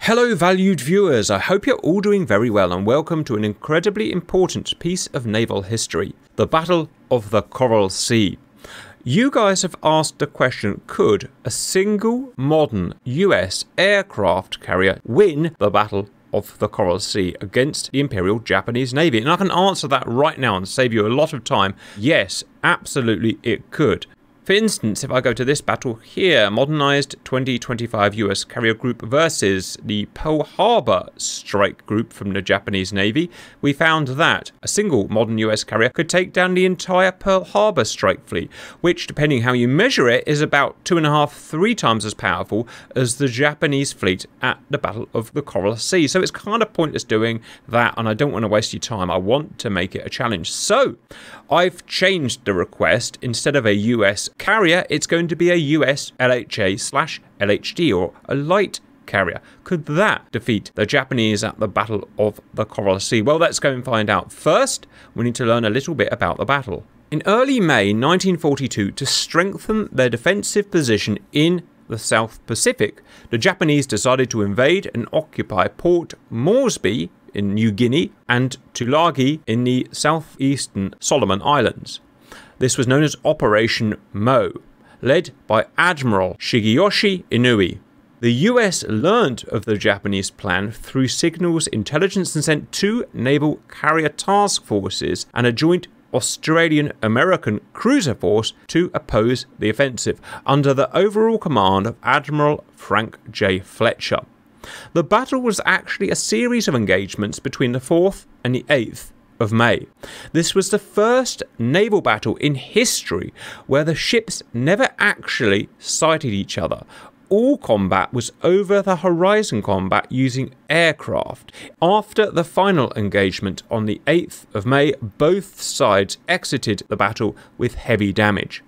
Hello valued viewers, I hope you're all doing very well and welcome to an incredibly important piece of naval history, the Battle of the Coral Sea. You guys have asked the question, could a single modern US aircraft carrier win the Battle of the Coral Sea against the Imperial Japanese Navy? And I can answer that right now and save you a lot of time. Yes, absolutely it could. For instance, if I go to this battle here, modernized 2025 US carrier group versus the Pearl Harbor strike group from the Japanese Navy, we found that a single modern US carrier could take down the entire Pearl Harbor strike fleet, which, depending how you measure it, is about 2.5–3 times as powerful as the Japanese fleet at the Battle of the Coral Sea. So it's kind of pointless doing that, and I don't want to waste your time. I want to make it a challenge. So I've changed the request. Instead of a US carrier, it's going to be a US LHA/LHD, or a light carrier. Could that defeat the Japanese at the Battle of the Coral Sea? Well, let's go and find out. First, we need to learn a little bit about the battle. In early May 1942, to strengthen their defensive position in the South Pacific, the Japanese decided to invade and occupy Port Moresby in New Guinea and Tulagi in the southeastern Solomon Islands. This was known as Operation Mo, led by Admiral Shigeyoshi Inouye. The US learned of the Japanese plan through signals intelligence and sent 2 naval carrier task forces and a joint Australian-American cruiser force to oppose the offensive, under the overall command of Admiral Frank J. Fletcher. The battle was actually a series of engagements between the 4th and the 8th of May. This was the first naval battle in history where the ships never actually sighted each other. All combat was over the horizon combat using aircraft. After the final engagement on the 8th of May, both sides exited the battle with heavy damage.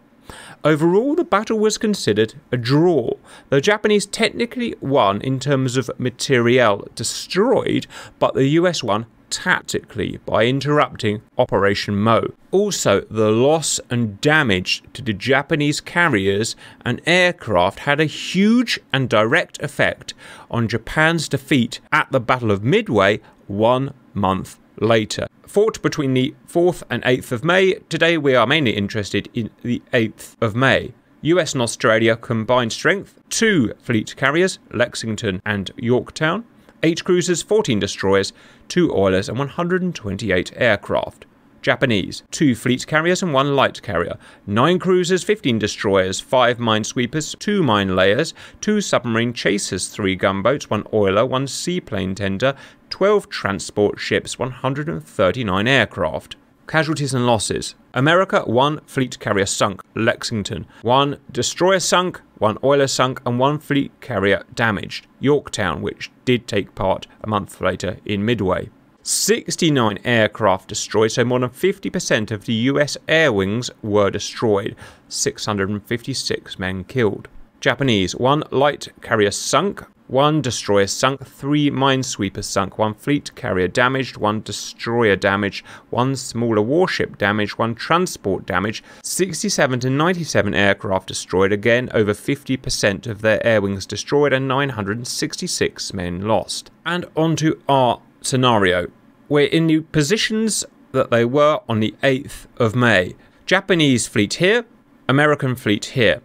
Overall, the battle was considered a draw. The Japanese technically won in terms of materiel destroyed, but the US won tactically by interrupting Operation Mo. Also, the loss and damage to the Japanese carriers and aircraft had a huge and direct effect on Japan's defeat at the Battle of Midway 1 month later. Fought between the 4th and 8th of May, today we are mainly interested in the 8th of May. US and Australia combined strength, 2 fleet carriers, Lexington and Yorktown, 8 cruisers, 14 destroyers, 2 oilers and 128 aircraft. Japanese, 2 fleet carriers and 1 light carrier, 9 cruisers, 15 destroyers, 5 minesweepers, 2 mine layers, 2 submarine chasers, 3 gunboats, 1 oiler, 1 seaplane tender, 12 transport ships, 139 aircraft. Casualties and losses. America, 1 fleet carrier sunk, Lexington, 1 destroyer sunk, 1 oiler sunk and 1 fleet carrier damaged, Yorktown, which did take part a month later in Midway. 69 aircraft destroyed, so more than 50% of the US air wings were destroyed, 656 men killed. Japanese, 1 light carrier sunk, 1 destroyer sunk, 3 minesweepers sunk, 1 fleet carrier damaged, 1 destroyer damaged, 1 smaller warship damaged, 1 transport damaged, 67 to 97 aircraft destroyed, again over 50% of their air wings destroyed, and 966 men lost. And onto our scenario. We're in the positions that they were on the 8th of May. Japanese fleet here, American fleet here.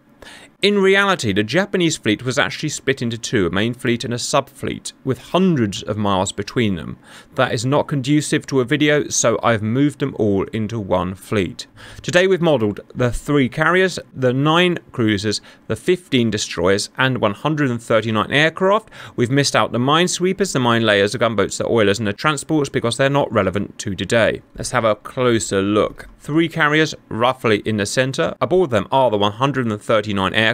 In reality, the Japanese fleet was actually split into 2, a main fleet and a sub-fleet, with hundreds of miles between them. That is not conducive to a video, so I've moved them all into 1 fleet. Today we've modelled the 3 carriers, the 9 cruisers, the 15 destroyers and 139 aircraft. We've missed out the minesweepers, the mine layers, the gunboats, the oilers and the transports because they're not relevant to today. Let's have a closer look. 3 carriers roughly in the centre. Aboard them are the 139 aircraft.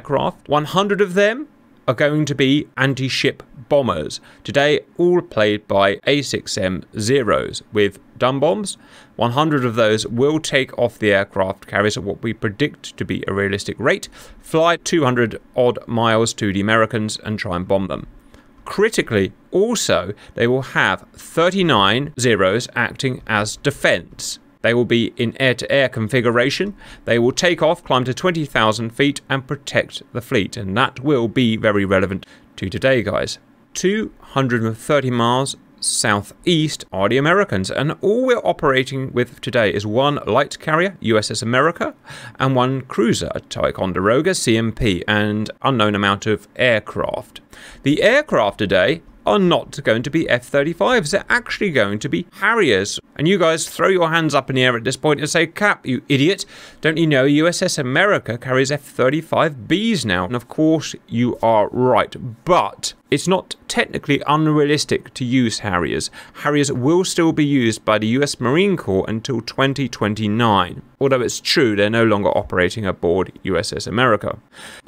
100 of them are going to be anti-ship bombers. Today, all played by A6M Zeros with dumb bombs. 100 of those will take off the aircraft carriers at what we predict to be a realistic rate, fly 200 odd miles to the Americans and try and bomb them. Critically, also, they will have 39 Zeros acting as defence. They will be in air-to-air configuration. They will take off, climb to 20,000 feet and protect the fleet. And that will be very relevant to today, guys. 230 miles southeast are the Americans, and all we're operating with today is one light carrier, USS America, and one cruiser, a Ticonderoga CMP, and unknown amount of aircraft. The aircraft today are not going to be F-35s, they're actually going to be Harriers. And you guys throw your hands up in the air at this point and say, Cap, you idiot, don't you know USS America carries F-35Bs now? And of course you are right, but it's not technically unrealistic to use Harriers. Harriers will still be used by the US Marine Corps until 2029. Although it's true they're no longer operating aboard USS America.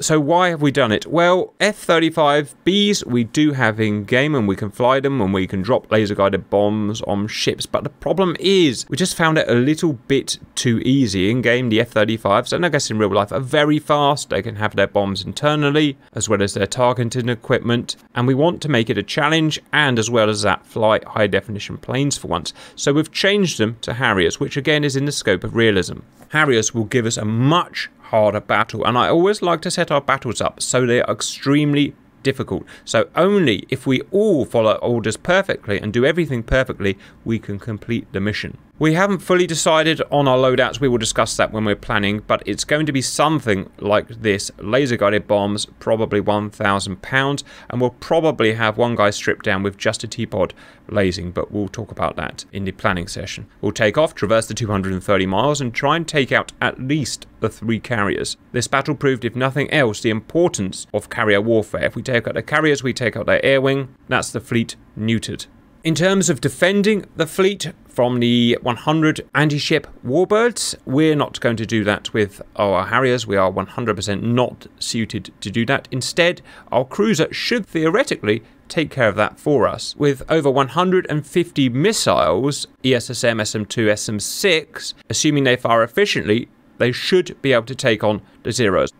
So why have we done it? Well, F-35Bs we do have in game, and we can fly them, and we can drop laser guided bombs on ships, but the problem is we just found it a little bit too easy in game. The F-35s, and I guess in real life, are very fast. They can have their bombs internally as well as their targeting equipment, and we want to make it a challenge, and as well as that, fly high definition planes for once. So we've changed them to Harriers, which again is in the scope of realism. Harriers will give us a much harder battle, and I always like to set our battles up so they are extremely difficult. So only if we all follow orders perfectly and do everything perfectly, we can complete the mission. We haven't fully decided on our loadouts. We will discuss that when we're planning, but it's going to be something like this. Laser guided bombs, probably 1,000 pounds, and we'll probably have one guy stripped down with just a T-pod lasing, but we'll talk about that in the planning session. We'll take off, traverse the 230 miles, and try and take out at least the 3 carriers. This battle proved, if nothing else, the importance of carrier warfare. If we take out the carriers, we take out their air wing. That's the fleet neutered. In terms of defending the fleet from the 100 anti-ship warbirds, we're not going to do that with our Harriers. We are 100% not suited to do that. Instead, our cruiser should theoretically take care of that for us. With over 150 missiles, ESSM, SM2, SM6, assuming they fire efficiently, they should be able to take on the Zeros.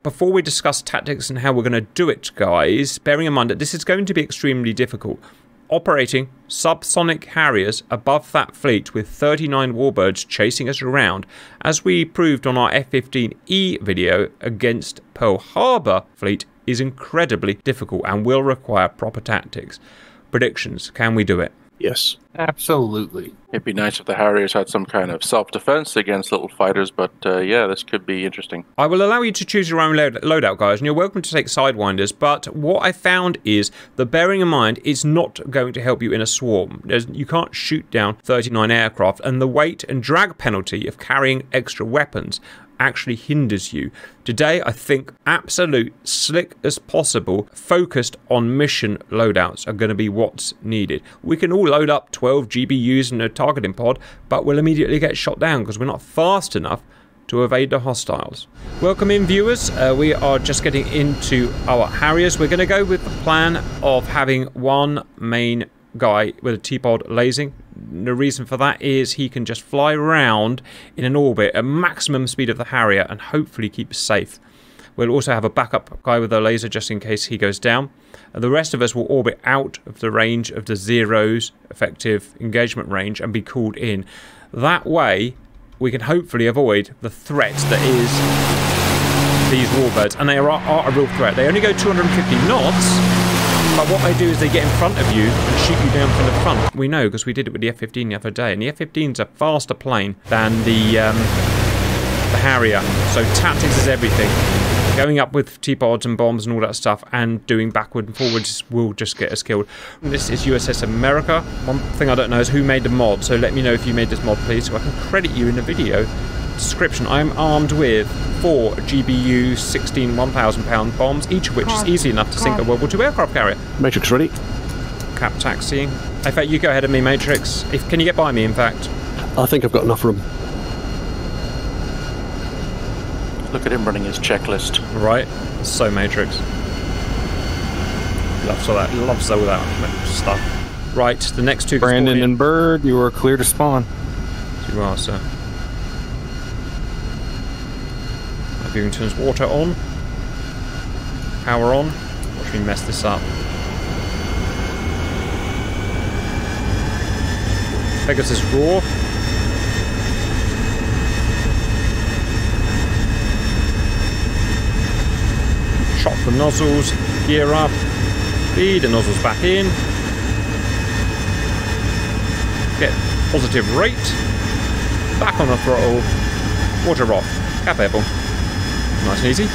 Before we discuss tactics and how we're going to do it, guys, bearing in mind that this is going to be extremely difficult, operating subsonic Harriers above that fleet with 39 warbirds chasing us around, as we proved on our F-15E video against Pearl Harbor fleet, is incredibly difficult and will require proper tactics. Predictions, can we do it? Yes. Absolutely. It'd be nice if the Harriers had some kind of self-defense against little fighters, but yeah, this could be interesting. I will allow you to choose your own loadout, guys, and you're welcome to take Sidewinders, but what I found is that, bearing in mind, it's not going to help you in a swarm. You can't shoot down 39 aircraft, and the weight and drag penalty of carrying extra weapons actually hinders you. Today, I think absolute slick as possible, focused on mission loadouts are going to be what's needed. We can all load up 12 GBUs in a targeting pod, but we'll immediately get shot down because we're not fast enough to evade the hostiles. Welcome in, viewers. We are just getting into our Harriers. We're going to go with the plan of having one main guy with a T-pod lasing. The reason for that is he can just fly around in an orbit at maximum speed of the Harrier and hopefully keep us safe. We'll also have a backup guy with a laser just in case he goes down. And the rest of us will orbit out of the range of the Zero's effective engagement range and be called in. That way we can hopefully avoid the threat that is these warbirds. And they are a real threat. They only go 250 knots. But what they do is they get in front of you and shoot you down from the front. We know because we did it with the F-15 the other day, and the F-15's a faster plane than the Harrier. So tactics is everything. Going up with T-pods and bombs and all that stuff, and doing backward and forwards will just get us killed. This is USS America. One thing I don't know is who made the mod, so let me know if you made this mod, please, so I can credit you in the video description. I'm armed with 4 GBU 16 1,000-pound bombs, each of which is easy enough to sink a World War II aircraft carrier. Matrix ready. Cap taxiing. In fact, you go ahead of me, Matrix. Can you get by me, in fact? I think I've got enough room. Look at him running his checklist. Right. So Matrix. Loves all that stuff. Right, the next 2... Brandon and Bird, you are clear to spawn. You are, sir. Bevington's water on. Power on. Watch me mess this up. Pegasus roar. Chop the nozzles. Gear up. Feed the nozzles back in. Get positive rate. Back on the throttle. Water off. Cap airborne. Nice and easy.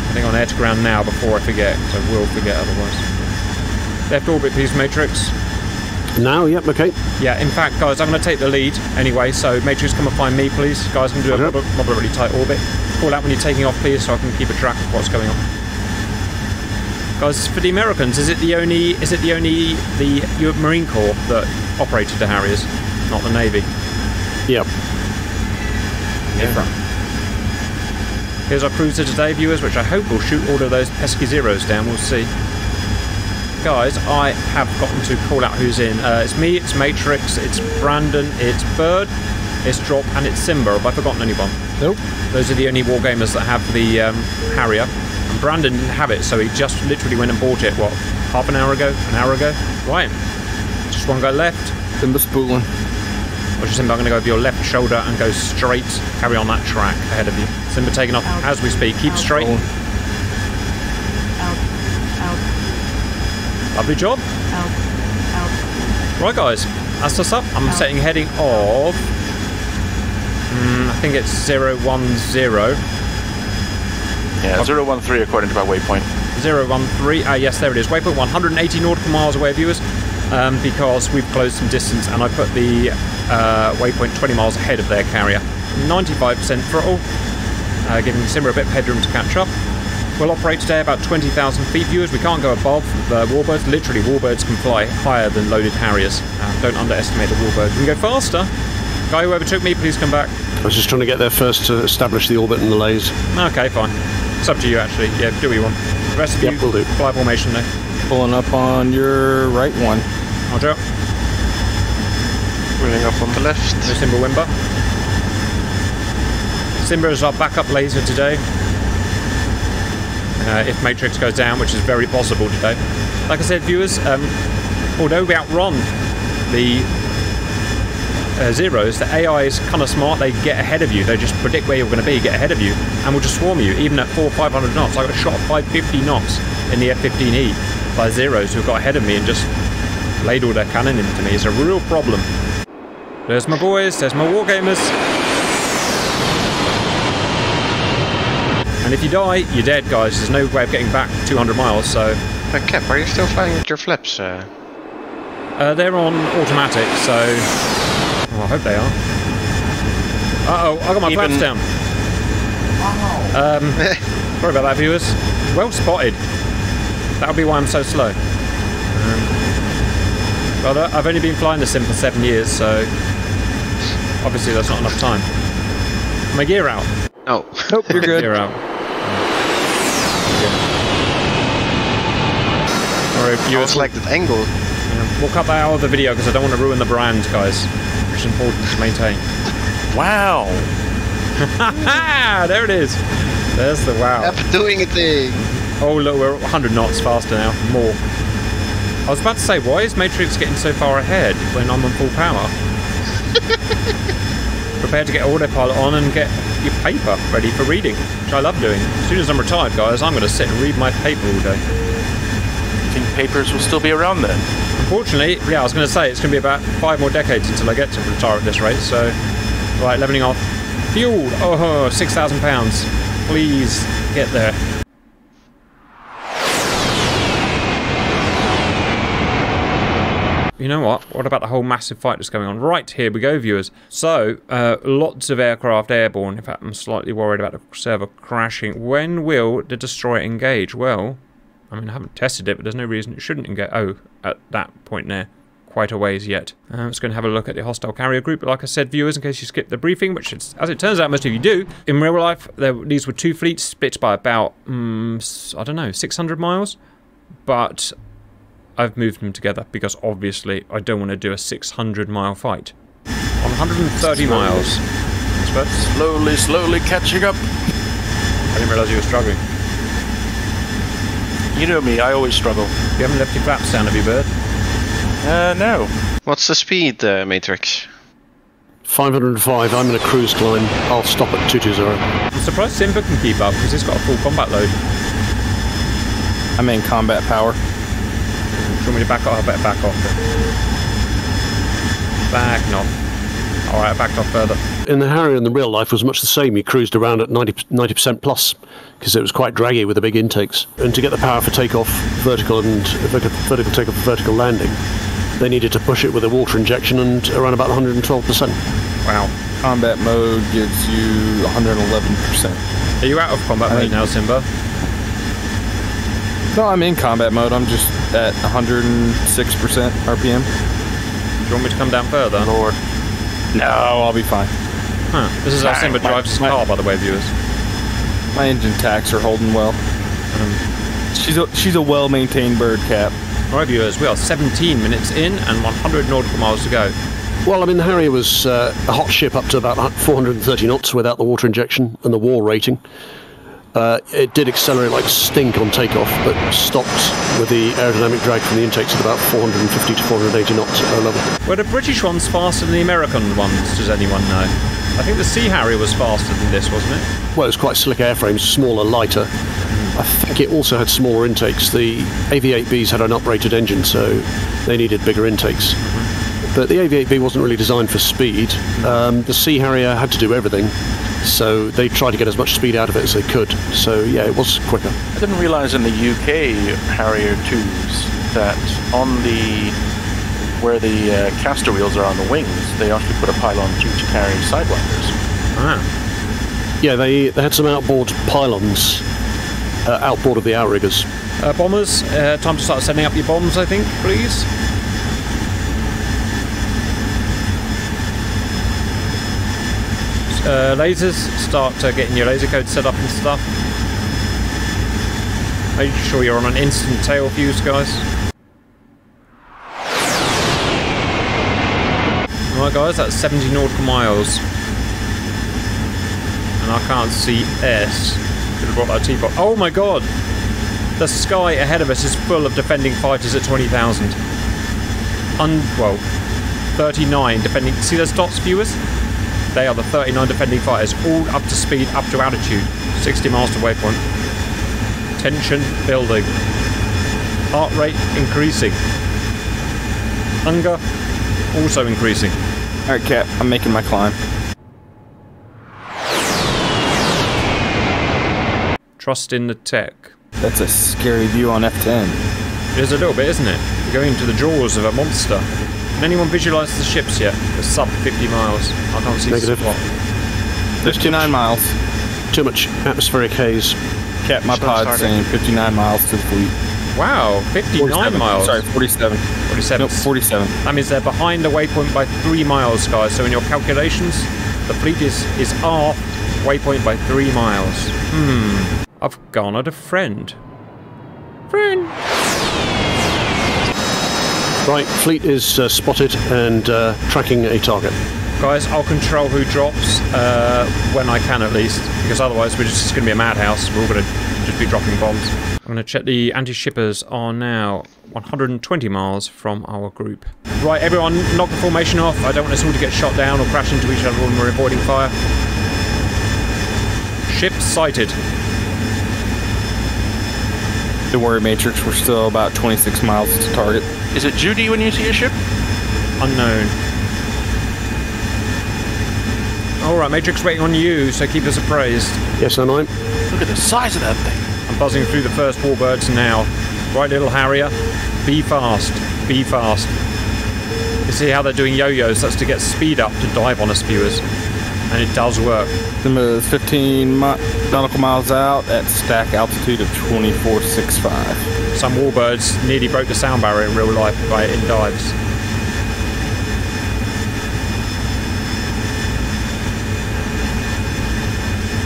Heading on air to ground now before I forget, because I will forget otherwise. Left orbit, please, Matrix. Now, yep, okay. Yeah, in fact, guys, I'm going to take the lead anyway, so Matrix, come and find me, please. Guys, I'm going to do a moderately tight orbit. Call out when you're taking off, please, so I can keep a track of what's going on. Guys, for the Americans, is it the only Marine Corps that operated the Harriers, not the Navy? Yep. Yeah. Here's our cruiser today, viewers, which I hope will shoot all of those pesky zeros down. We'll see. Guys, I have gotten to call out who's in. It's me, it's Matrix, it's Brandon, it's Bird, it's Drop, and it's Simba. Have I forgotten anyone? Nope. Those are the only wargamers that have the Harrier. And Brandon didn't have it, so he just literally went and bought it, what, half an hour ago? An hour ago? Right. Just one guy left. Simba spooling. Watch Simba, I'm going to go over your left shoulder and go straight. Carry on that track ahead of you. Simba taking off as we speak. Keep straight. Lovely job. Right, guys. That's us up. I'm setting heading of... I think it's 010. Yeah, 013 according to my waypoint. 013. Yes, there it is. Waypoint 180 nautical miles away, viewers. Because we've closed some distance and I put the waypoint 20 miles ahead of their carrier. 95% throttle, giving Simba a bit of headroom to catch up. We'll operate today about 20,000 feet, viewers. We can't go above the warbirds. Literally, warbirds can fly higher than loaded Harriers. Don't underestimate the warbird. We can go faster. Guy who overtook me, please come back. I was just trying to get there first to establish the orbit and the lays. Okay, fine. It's up to you, actually. Yeah, do what you want. The rest of you, will do. fly formation there. Pulling up on your right one. Roger. Pulling up on the left. No Simba Wimber. Simba is our backup laser today. If Matrix goes down, which is very possible today. Like I said, viewers, although we outrun the Zeros, the AI is kind of smart. They get ahead of you. They just predict where you're going to be, get ahead of you, and will just swarm you, even at 400 or 500 knots. I got shot at 550 knots in the F-15E by Zeros who got ahead of me and just laid all their cannon into me. It's a real problem. There's my boys, there's my wargamers. And if you die, you're dead, guys. There's no way of getting back 200 miles, so... Cap, are you still flying with your flaps? They're on automatic, so... Oh, I hope they are. Uh-oh, I got my flaps down. Sorry about that, viewers. Well spotted. That'll be why I'm so slow. But I've only been flying the sim for 7 years, so... Obviously that's not enough time. My gear out. Oh. Nope, you're good. Gear out. Alright, viewers. It's like that angle. Yeah, we'll cut that out of the video because I don't want to ruin the brand, guys. Which is important to maintain. Wow! There it is. There's the wow. Stop doing a thing. Oh look, we're 100 knots faster now. More. I was about to say, why is Matrix getting so far ahead when I'm on full power? Prepare to get autopilot on and get your paper ready for reading, which I love doing. As soon as I'm retired, guys, I'm going to sit and read my paper all day. You think papers will still be around then? Unfortunately, yeah, I was going to say, it's going to be about 5 more decades until I get to retire at this rate, so... Right, leveling off. Fuel! Oh, £6,000. Please, get there. You know what? What about the whole massive fight that's going on? Right, here we go, viewers. So, lots of aircraft airborne. In fact, I'm slightly worried about the server crashing. When will the destroyer engage? Well, I mean, I haven't tested it, but there's no reason it shouldn't engage. Oh, at that point there. Quite a ways yet. I'm just going to have a look at the hostile carrier group. But like I said, viewers, in case you skipped the briefing, which it's, as it turns out most of you do, in real life, these were 2 fleets split by about, I don't know, 600 miles. But I've moved them together because obviously I don't want to do a 600-mile fight. On 130 miles. Slowly catching up. I didn't realise you were struggling. You know me, I always struggle. You haven't left your flaps down, have you, Bird? No. What's the speed, Matrix? 505, I'm in a cruise climb. I'll stop at 220. I'm surprised Simba can keep up because it's got a full combat load. I'm in combat power. Do you want me to back off? I better back off then. Backing off. Alright, I backed off further. In the Harrier, in the real life, was much the same. You cruised around at 90% plus, because it was quite draggy with the big intakes. And to get the power for takeoff, vertical takeoff, vertical landing, they needed to push it with a water injection and around about 112%. Wow. Combat mode gives you 111%. Are you out of combat mode now, Simba? No, I'm in combat mode. I'm just at 106% RPM. Do you want me to come down further? Lord. No, I'll be fine. Huh. This is how Simba drives his car, by the way, viewers. My engine tacks are holding well. She's a well-maintained bird, Cap. Alright, viewers, we are 17 minutes in and 100 nautical miles to go. Well, I mean, the Harrier was a hot ship up to about 430 knots without the water injection and the war rating. It did accelerate like stink on takeoff, but stopped with the aerodynamic drag from the intakes at about 450 to 480 knots at low level. Were the British ones faster than the American ones, does anyone know? I think the Sea Harrier was faster than this, wasn't it? Well, it was quite slick airframes, smaller, lighter. I think it also had smaller intakes. The AV-8Bs had an uprated engine, so they needed bigger intakes. But the AV-8B wasn't really designed for speed. The Sea Harrier had to do everything, so they tried to get as much speed out of it as they could. So yeah, it was quicker. I didn't realise in the UK Harrier 2s that on where the caster wheels are on the wings, they actually put a pylon due to carrying sidewinders. Ah. Yeah, they had some outboard pylons, outboard of the outriggers. Bombers, time to start sending up your bombs, I think, please. Lasers, start getting your laser code set up and stuff. Make sure you're on an instant tail fuse, guys. Alright guys, that's 70 nautical miles. And I can't see S. Could have brought that teapot. Oh my god! The sky ahead of us is full of defending fighters at 20,000. Well, 39 defending... See those dots, viewers? They are the 39 defending fighters, all up to speed, up to altitude. 60 miles to waypoint. Tension building. Heart rate increasing. Hunger also increasing. Alright, Cap, I'm making my climb. Trust in the tech. That's a scary view on F10. It is a little bit, isn't it? You're going into the jaws of a monster. Can anyone visualise the ships yet? They're sub 50 miles. I can't see Negative. Spot. 59 miles. Too much atmospheric haze. Cap, my pod's saying 59 miles to the fleet. Wow, 59 47. miles. Sorry, 47. 47. Nope, 47. That means they're behind the waypoint by 3 miles, guys. So in your calculations, the fleet is off waypoint by 3 miles. I've garnered a friend. Friend! Right, fleet is spotted and tracking a target. Guys, I'll control who drops when I can at least, because otherwise we're just going to be a madhouse. We're all going to just be dropping bombs. I'm going to check the anti-shippers are now 120 miles from our group. Right, everyone, knock the formation off. I don't want us all to get shot down or crash into each other when we're avoiding fire. Ship sighted. Don't worry, Matrix, we're still about 26 miles to target. Is it Judy when you see a ship? Unknown. Alright, Matrix waiting on you, so keep us appraised. Yes, and I'm. Look at the size of that thing. I'm buzzing through the first warbirds now. Right, little Harrier. Be fast. Be fast. You see how they're doing yo-yos? That's to get speed up to dive on us, viewers. And it does work. 15 nautical miles out at stack altitude of 2465. Some warbirds nearly broke the sound barrier in real life in dives.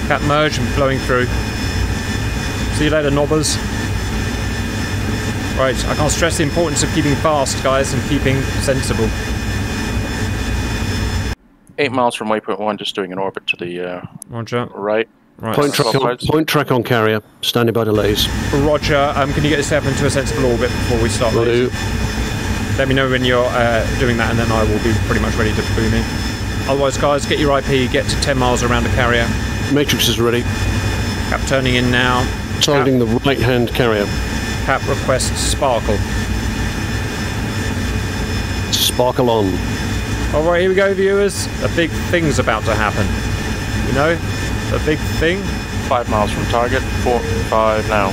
Cat merge and blowing through. See you later, knobbers. Right, I can't stress the importance of keeping fast, guys, and keeping sensible. 8 miles from waypoint 1, just doing an orbit to the Roger. right. Right. Point track on carrier, standing by delays. Roger, can you get yourself into a sensible orbit before we start lasing? Let me know when you're doing that, and then I will be pretty much ready to boom in. Otherwise, guys, get your IP, get to 10 miles around the carrier. Matrix is ready. Cap turning in now. Targeting the right-hand carrier. Cap requests sparkle. Sparkle on. Alright, here we go, viewers. A big thing's about to happen. You know? The big thing. 5 miles from target. 4, 5 now.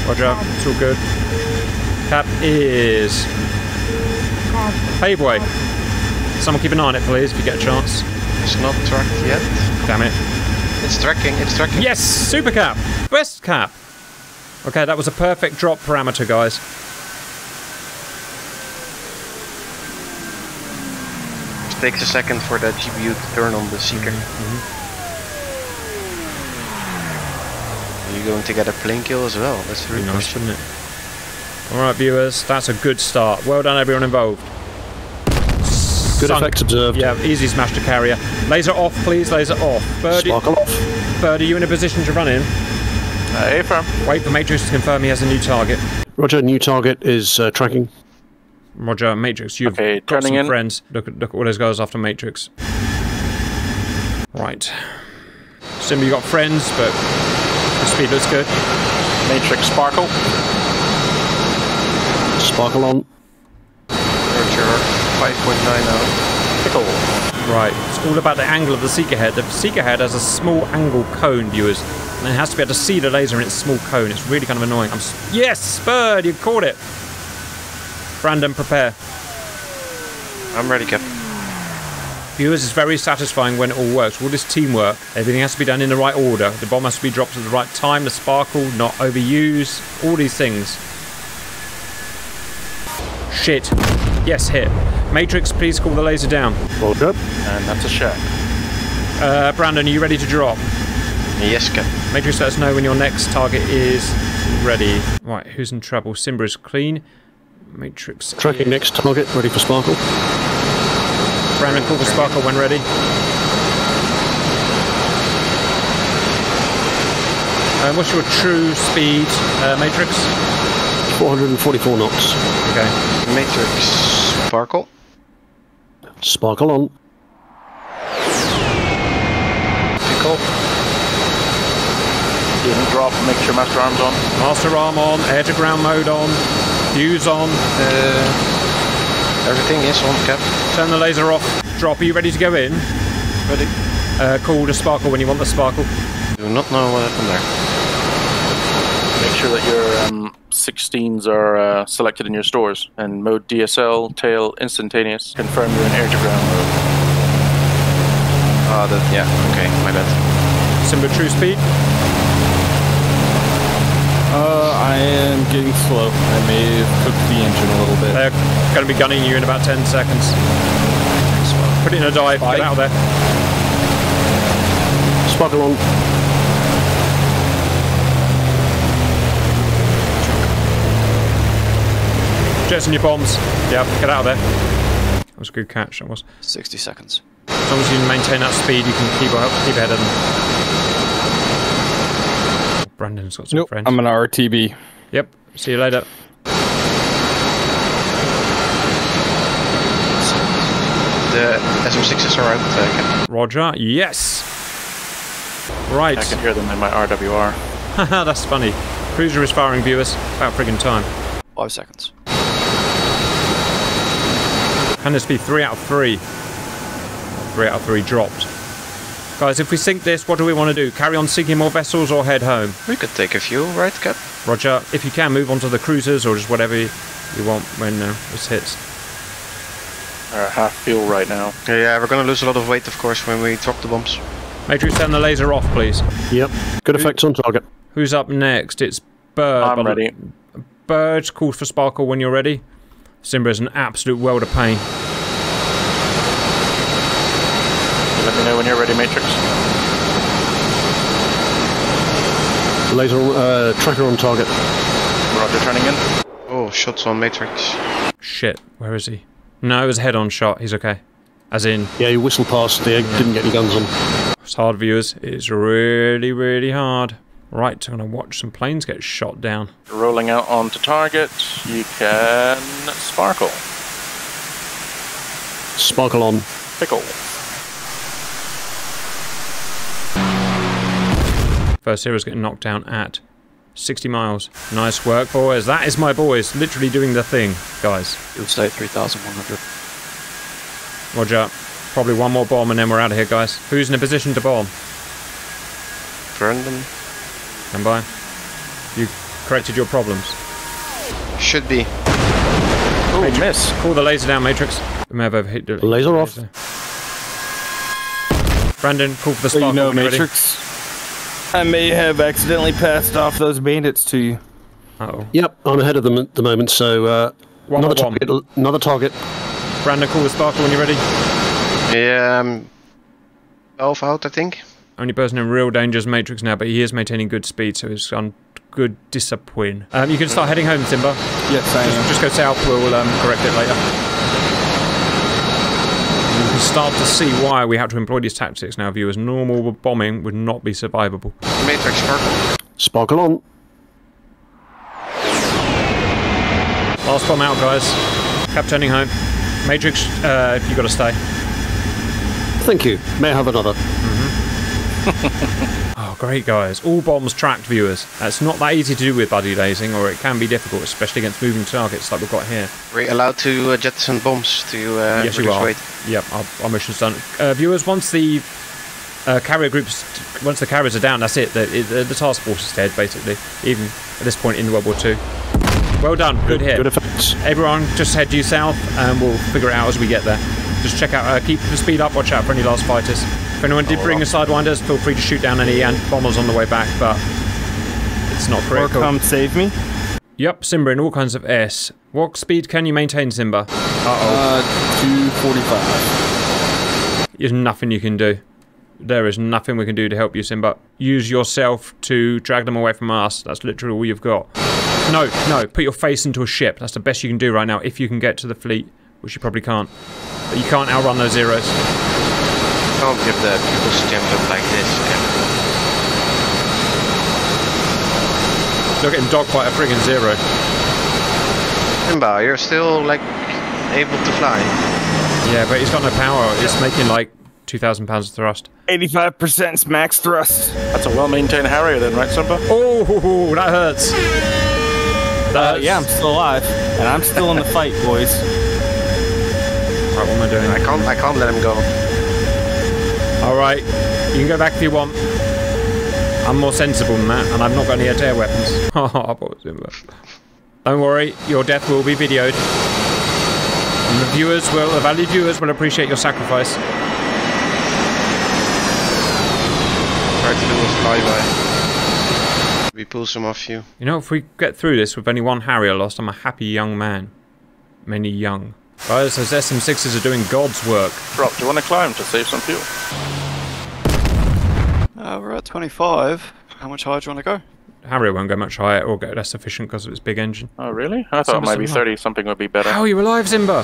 Roger, it's all good. Cap is paveway. Someone keep an eye on it, please, if you get a chance. It's not tracked yet. Damn it. It's tracking, it's tracking. Yes! Super Cap! Best Cap! Okay, that was a perfect drop parameter, guys. It takes a second for that GPU to turn on the seeker. Are you going to get a plane kill as well? That's really nice, wouldn't it? Alright, viewers, that's a good start. Well done, everyone involved. Good effects observed. Yeah, easy smash to carrier. Laser off, please, laser off. Bird, Sparkle off. Bird, are you in a position to run in? Affirm. Wait for Matrix to confirm he has a new target. Roger, new target is tracking. Roger, Matrix, you've Okay, got turning some in. friends. Look at all those guys after Matrix. Right. Simba, you got friends, but the speed looks good. Matrix sparkle. Sparkle on. Roger, 5.9 out. Pickle. Right, it's all about the angle of the seeker head. The seeker head has a small angle cone, viewers, and it has to be able to see the laser in its small cone. It's really kind of annoying. Yes, Bird, you caught it. Brandon, prepare. I'm ready, Cap. Viewers, it's very satisfying when it all works. All this teamwork, everything has to be done in the right order. The bomb has to be dropped at the right time, the sparkle, not overused, all these things. Shit. Yes, hit. Matrix, please call the laser down. Roger. And that's a shack. Brandon, are you ready to drop? Yes, Cap. Matrix, let us know when your next target is ready. Right, who's in trouble? Simba is clean. Matrix. Tracking next target, ready for sparkle. Brandon, call for sparkle when ready. What's your true speed, Matrix? 444 knots. Okay. Matrix sparkle. Sparkle on. Pickle. Didn't drop. Make sure master arms on. Master arm on, air to ground mode on, fuse on. Everything is on, Cap. Turn the laser off. Drop, are you ready to go in? Ready. Call the sparkle when you want the sparkle. Do not know what happened there. Make sure that your 16s are selected in your stores. And mode DSL, tail, instantaneous. Confirm you're in air to ground mode. Yeah, okay, my bad. Simba, true speed. I am getting slow. I may have cooked the engine a little bit. They're going to be gunning you in about 10 seconds. Put it in a dive, get out of there. Sparkle on. Jettison your bombs. Yep, get out of there. That was a good catch, that was. 60 seconds. As long as you maintain that speed, you can keep ahead of them. Brandon's got some friends. I'm an RTB. Yep, see you later. The SO6s are out, Cap. Roger, yes! Right. I can hear them in my RWR. Haha, that's funny. Cruiser is firing, viewers. About friggin' time. 5 seconds. Can this be 3 out of 3? 3 out of 3 dropped. Guys, if we sink this, what do we want to do? Carry on sinking more vessels or head home? We could take a few, right, Cap? Roger, if you can, move on to the cruisers or just whatever you want when this hits. They're half fuel right now. Yeah, we're gonna lose a lot of weight, of course, when we drop the bombs. Matrix, turn the laser off, please. Yep. Good effects on target. Who's up next? It's Bird. I'm ready. Bird, call for sparkle when you're ready. Simba is an absolute world of pain. Let me know when you're ready, Matrix. Laser tracker on target. Roger, turning in. Oh, shots on Matrix. Shit, where is he? No, it was a head-on shot. He's okay. As in... Yeah, you whistled past. They didn't get any guns on. It's hard, viewers. It's really, really hard. Right, I'm going to watch some planes get shot down. Rolling out onto target. You can sparkle. Sparkle on. Pickle. First hero's getting knocked down at 60 miles. Nice work, boys. That is my boys. Literally doing the thing, guys. You'll stay 3,100. Roger. Probably one more bomb and then we're out of here, guys. Who's in a position to bomb? Brandon. Stand by. You corrected your problems. Should be. Oh, miss. Call the laser down, Matrix. We may have overhit the Laser off. Brandon, call for the So spark. you know, when you're ready. Matrix, I may have accidentally passed off those bandits to you. Uh-oh. Yep, I'm ahead of them at the moment, so One another more bomb. target. Another target. Brandon, call the sparkle when you're ready. Yeah, I'm 12 out, I think. Only person in real danger is Matrix now, but he is maintaining good speed, so he's on good discipline. You can start heading home, Simba. Yes, I am. Just go south, we'll correct it later. You can start to see why we have to employ these tactics now, viewers. Normal bombing would not be survivable. Matrix sparkle. Sparkle on. Last bomb out, guys. Captaining home. Matrix, you gotta stay. Thank you. May I have another? Oh, great, guys. All bombs tracked, viewers. It's not that easy to do with buddy lasing, or it can be difficult, especially against moving targets like we've got here. We're allowed to jettison bombs to Yes, you reduce are. weight. Yep, our mission's done. Viewers, once the carrier groups, once the carriers are down, that's it. The task force is dead, basically, even at this point in World War II. Well done. Good hit. Good effects. Everyone, just head due south, and we'll figure it out as we get there. Just check out, keep the speed up, watch out for any last fighters. If anyone did bring the Sidewinders, feel free to shoot down any bombers on the way back, but it's not Or critical. come save me. Yep, Simba in all kinds of S. What speed can you maintain, Simba? Uh-oh. 245. There's nothing you can do. There is nothing we can do to help you, Simba. Use yourself to drag them away from us. That's literally all you've got. No, put your face into a ship. That's the best you can do right now, if you can get to the fleet, which you probably can't. But you can't outrun those zeros. Can't give the people's jump up like this. Look at him dogfight a friggin' zero. Simba, you're still like able to fly. Yeah, but he's got no power. It's making like 2,000 pounds of thrust. 85% max thrust. That's a well-maintained Harrier then, right, Simba? Oh, that hurts. Yeah, I'm still alive, and I'm still in the fight, boys. Right, what am I doing? I can't let him go. Alright, you can go back if you want. I'm more sensible than that, and I've not got any air weapons. Don't worry, your death will be videoed. And the valued viewers will appreciate your sacrifice. Try to do a flyby. We pull some off you. You know, if we get through this with only one Harrier lost, I'm a happy young man. Many young. Guys, those SM6s are doing God's work. Rob, do you want to climb to save some fuel? We're at 25. How much higher do you want to go? Harrier won't go much higher or get less efficient because of its big engine. Oh, really? I thought maybe 30 something would be better. How are you alive, Simba?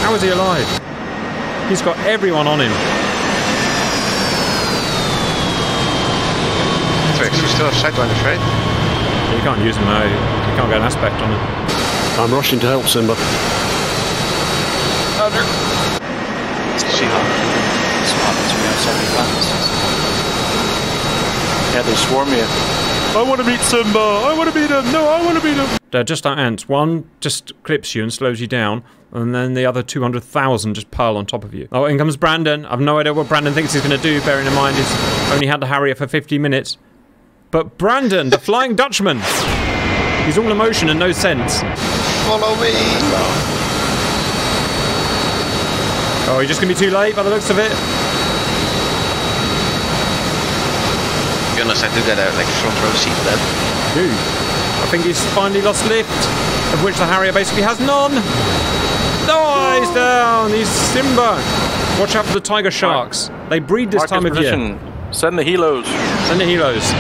How is he alive? He's got everyone on him. Matrix, you still have Sidewinders, right? You can't use them now. You can't get an aspect on it. I'm rushing to help Simba. See how. Smart, we have so many plans. Yeah, they swarm you. I want to meet Simba! I want to beat him! No, I want to beat him! They're just like ants. One just clips you and slows you down, and then the other 200,000 just pile on top of you. Oh, in comes Brandon. I've no idea what Brandon thinks he's going to do, bearing in mind he's only had the Harrier for 50 minutes. But Brandon, the Flying Dutchman! He's all emotion and no sense. Follow me! Oh, you're just going to be too late by the looks of it. To be honest, I do get a like front row seat to that. Dude, I think he's finally lost lift, of which the Harrier basically has none. No, he's down. He's Simba. Watch out for the tiger sharks. They breed this time of year. Send the helos. Send the helos.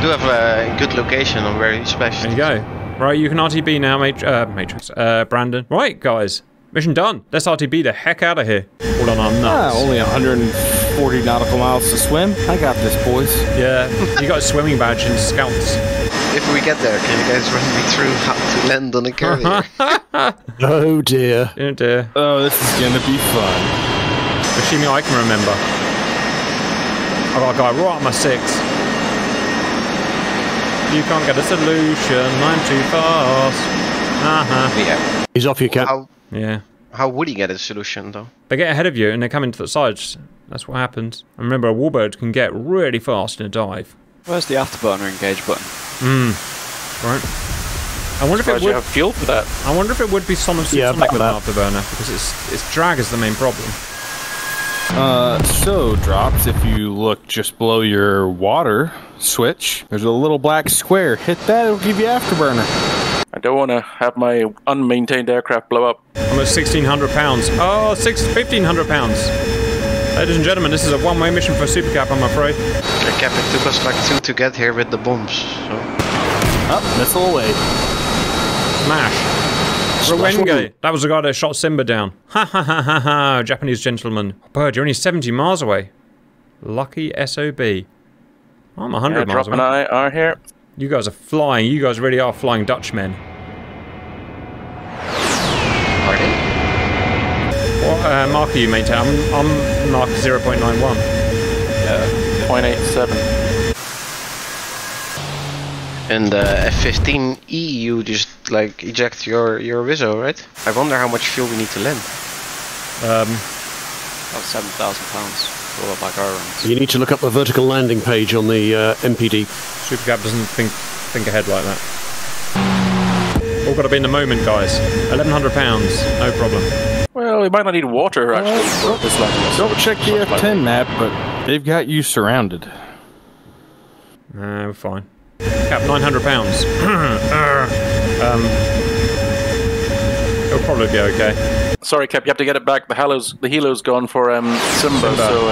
Do have a good location on where he's splashed. There you go. Right, you can RTB now, Matrix. Brandon. Right, guys. Mission done. Let's RTB the heck out of here. All on our nuts. Only 140 nautical miles to swim. I got this, boys. Yeah, you got a swimming badge and scouts. If we get there, can you guys run me through how to land on a carrier? Oh dear. Oh dear. Oh, this is gonna be fun. Assuming I can remember. I got a guy right on my 6. You can't get a solution. I'm too fast. Yeah. He's off you, Cap. Yeah. How would he get a solution, though? They get ahead of you and they come into the sides. That's what happens. And remember, a warbird can get really fast in a dive. Where's the afterburner engage button? Right. I wonder if it Surprised you would. have fuel for that. I wonder if it would be Sonic with an about afterburner because its drag is the main problem. So, Drops, if you look just below your water switch, there's a little black square. Hit that, it'll give you afterburner. I don't want to have my unmaintained aircraft blow up. I'm at 1,600 pounds. Oh, 1,500 pounds. Ladies and gentlemen, this is a one-way mission for Super Cap, I'm afraid. Okay, Cap, it took us like 2 to get here with the bombs, so... Up, missile away. Smash. Rowenge. That was the guy that shot Simba down. Ha ha ha ha ha. Japanese gentleman. Bird, you're only 70 miles away. Lucky SOB. I'm 100 miles Drop and away. I are here. You guys are flying. You guys really are flying Dutchmen. Are they? What mark are you, mate? I'm mark 0.91. 0.87. In the F-15E, you just like eject your Wizzo, right? I wonder how much fuel we need to land. About 7,000 pounds. All of our go runs. You need to look up the vertical landing page on the MPD. Super Cap doesn't think ahead like that. All got to be in the moment, guys. 1,100 pounds, no problem. Well, we might not need water, actually, for this landing. Don't check the F10 map, but they've got you surrounded. No, fine. Cap, 900 pounds. It'll probably be okay. Sorry, Cap, you have to get it back. The helo's gone for Simba, so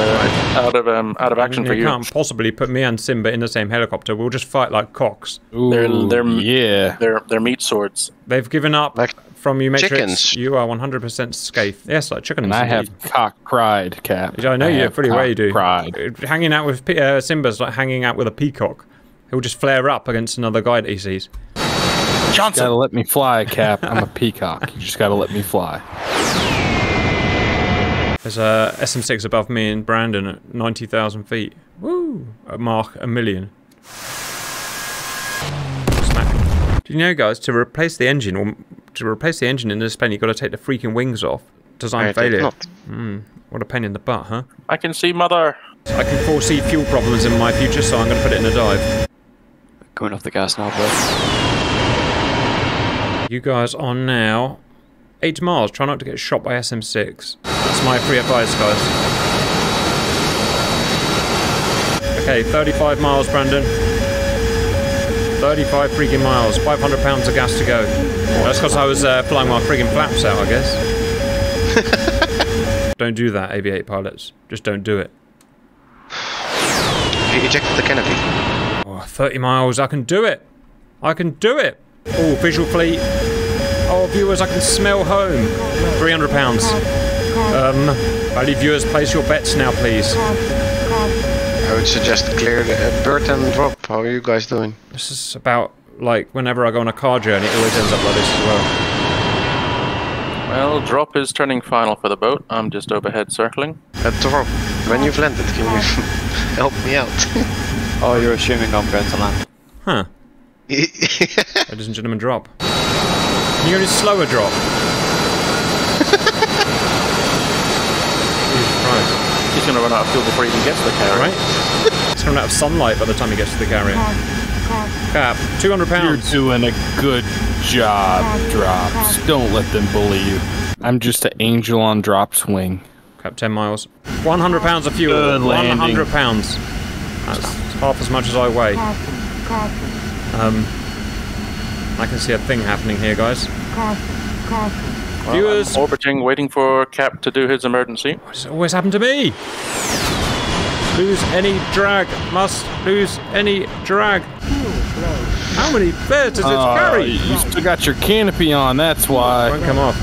out of action for you. You can't possibly put me and Simba in the same helicopter. We'll just fight like cocks. Ooh, they're meat swords. They've given up Like from you, Matrix. chickens. You are 100% scathed. Yes, like chickens. and I have indeed. cock pride, Cap. I know you have pretty well. You do. Pride. Hanging out with Simba's like hanging out with a peacock. He'll just flare up against another guy that he sees. Gotta let me fly, Cap. I'm a peacock. You just gotta let me fly. There's a SM6 above me in Brandon at 90,000 feet. Woo! At Mark 1,000,000. Smack. Do you know, guys, to replace the engine in this plane, you've got to take the freaking wings off. Design I did failure. not. What a pain in the butt, huh? I can see Mother. I can foresee fuel problems in my future, so I'm going to put it in a dive. Coming off the gas now, bro. You guys are now 8 miles. Try not to get shot by SM6. That's my free advice, guys. Okay, 35 miles, Brandon. 35 freaking miles. 500 pounds of gas to go. That's because I was flying my friggin' flaps out, I guess. Don't do that, aviate pilots. Just don't do it. You ejected the canopy. Oh, 30 miles. I can do it. I can do it. Oh, visual fleet. Oh, viewers, I can smell home. 300 pounds. Value viewers, place your bets now, please. I would suggest clear the bird and drop. How are you guys doing? This is about, like, whenever I go on a car journey, it always ends up like this as well. Well, drop is turning final for the boat. I'm just overhead circling. Drop. When you've landed, can you help me out? Oh, you're assuming I'm going to land. Huh. Ladies and gentlemen, drop. Can you go to slower drop? Jesus Christ. He's going to run out of fuel before he even gets to the carrier. Right? It's running out of sunlight by the time he gets to the carrier. Cap, 200 pounds. You're doing a good job, Drops. Don't let them bully you. I'm just an angel on Drop's wing. Cap, 10 miles. 100 pounds of fuel. Good landing. 100 pounds. That's half as much as I weigh. I can see a thing happening here, guys. Well, Viewers. I'm orbiting, waiting for Cap to do his emergency. It's always happened to me. Lose any drag. Must lose any drag. How many fares does it carry? You still got your canopy on, that's why. Won't come off.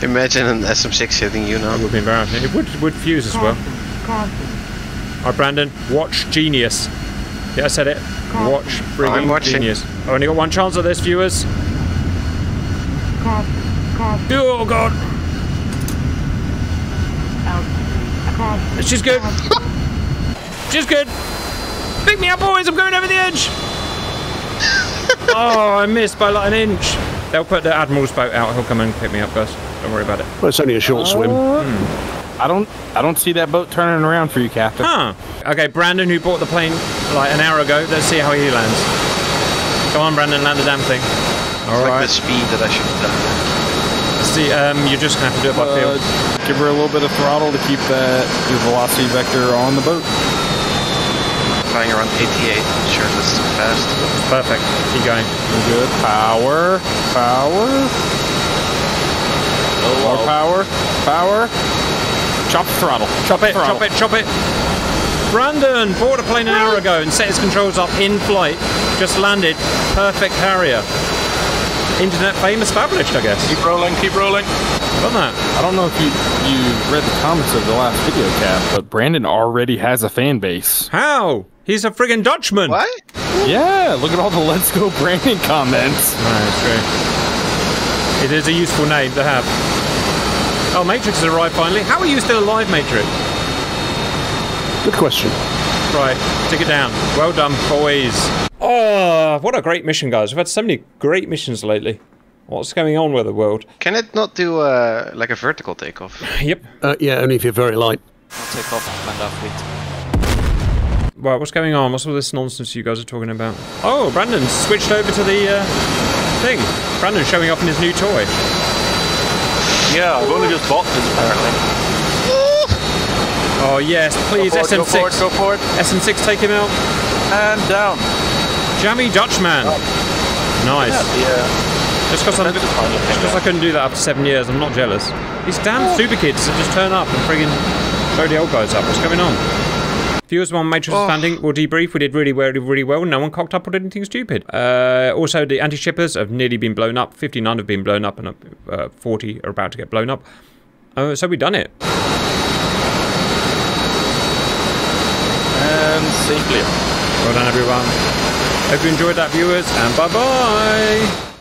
Imagine an SM6 hitting you now. That would be embarrassing. It would fuse as well. Alright, Brandon. Watch genius. Yeah, I said it. Watch I'm friggin' watching. genius. I've only got one chance at this, viewers. Oh, God. She's good. She's good. Pick me up, boys. I'm going over the edge. Oh, I missed by like an inch. They'll put the Admiral's boat out. He'll come and pick me up, guys. Don't worry about it. Well, it's only a short swim. I don't see that boat turning around for you, Captain. Huh. Okay, Brandon, who bought the plane like an hour ago. Let's see how he lands. Come on, Brandon, land the damn thing. All right. Like the speed that I should have done. Let's see, you're just going to have to do it by feel. Give her a little bit of throttle to keep the velocity vector on the boat. Flying around 88. Sure, this is too fast. Perfect. Keep going. Good. Power. More power. Chop the throttle. Chop it. Brandon bought a plane an hour ago and set his controls up in flight. Just landed. Perfect Harrier. Internet fame established, I guess. Keep rolling. Done that. I don't know if you read the comments of the last video, Cap, but Brandon already has a fan base. How? He's a friggin' Dutchman. What? Yeah, look at all the Let's Go Brandon comments. That's true. It is a useful name to have. Oh, Matrix has arrived finally. How are you still alive, Matrix? Good question. Right, take it down. Well done, boys. Oh, what a great mission, guys. We've had so many great missions lately. What's going on with the world? Can it not do like a vertical takeoff? Yep. Yeah, only if you're very light. I'll take off and land our fleet. Right, what's going on? What's all this nonsense you guys are talking about? Oh, Brandon switched over to the thing. Brandon showing off in his new toy. Yeah, I've only just bought this apparently. Oh yes, please, SM6. Go for it. SM6, take him out. And down. Jammy Dutchman. Nice. Yeah. Just because I couldn't do that after 7 years, I'm not jealous. These damn super kids that just turn up and friggin' show the old guys up. What's going on? Viewers on Matrix Expanding will debrief. We did really well. No one cocked up or did anything stupid. Also, the anti-shippers have nearly been blown up. 59 have been blown up and 40 are about to get blown up. So we've done it. And safely. Well done, everyone. Hope you enjoyed that, viewers, and bye-bye.